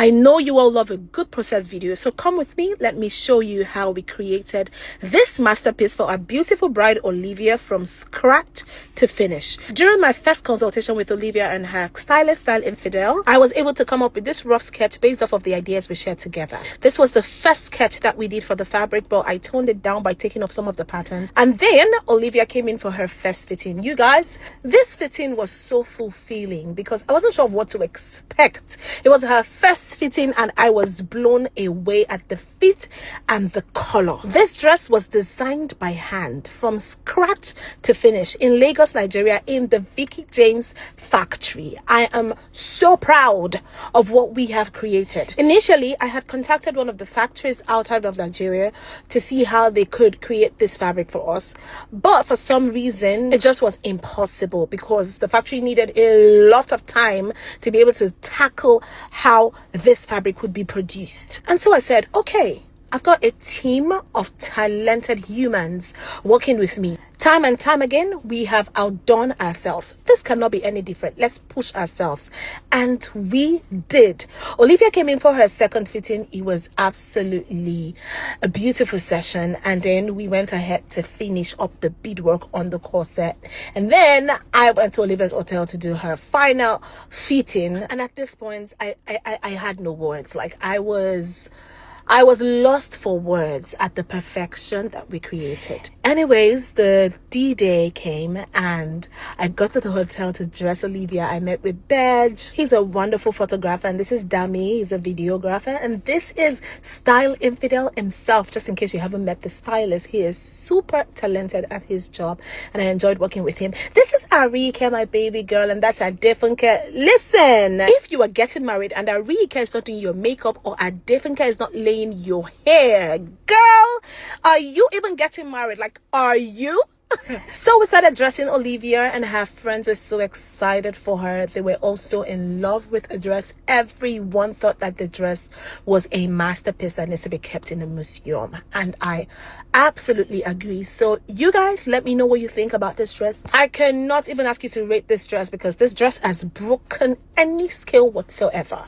I know you all love a good process video, so come with me. Let me show you how we created this masterpiece for our beautiful bride Olivia from scratch to finish. During my first consultation with Olivia and her stylist, Style Infidel, I was able to come up with this rough sketch based off of the ideas we shared together. This was the first sketch that we did for the fabric, but I toned it down by taking off some of the patterns. And then Olivia came in for her first fitting. You guys, this fitting was so fulfilling because I wasn't sure of what to expect. It was her first fitting and I was blown away at the fit and the color. This dress was designed by hand from scratch to finish in Lagos, Nigeria, in the Veekee James factory. I am so proud of what we have created. Initially, I had contacted one of the factories outside of Nigeria to see how they could create this fabric for us, but for some reason it just was impossible because the factory needed a lot of time to be able to tackle how this fabric would be produced. And so I said, okay, I've got a team of talented humans working with me. Time and time again, we have outdone ourselves. This cannot be any different. Let's push ourselves. And we did. Olivia came in for her second fitting. It was absolutely a beautiful session. And then we went ahead to finish up the beadwork on the corset. And then I went to Olivia's hotel to do her final fitting. And at this point, I had no words. Like I was lost for words at the perfection that we created. Anyways, the D-Day came and I got to the hotel to dress Olivia. I met with Bedge. He's a wonderful photographer, and this is Dami. He's a videographer, and this is Style Infidel himself. Just in case you haven't met the stylist, he is super talented at his job and I enjoyed working with him. This is Arike, my baby girl, and that's Adefunke. Listen, if you are getting married and Arike is not doing your makeup or Adefunke is not laying your hair, girl, are you even getting married? Like, are you? So we started dressing Olivia and her friends were so excited for her. They were also in love with the dress. Everyone thought that the dress was a masterpiece that needs to be kept in a museum, and I absolutely agree. So you guys, let me know what you think about this dress. I cannot even ask you to rate this dress because this dress has broken any scale whatsoever.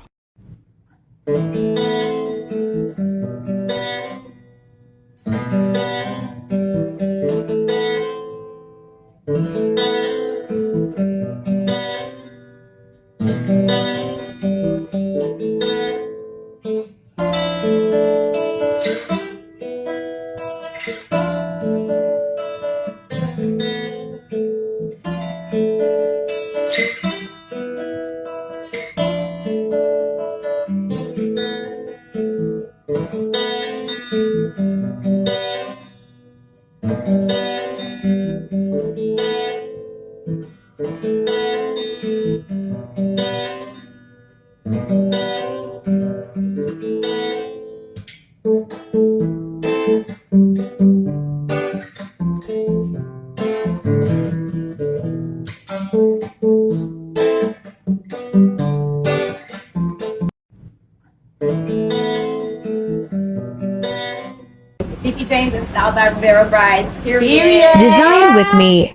Veekee James and Style by Vera Bride. Period. Design with me.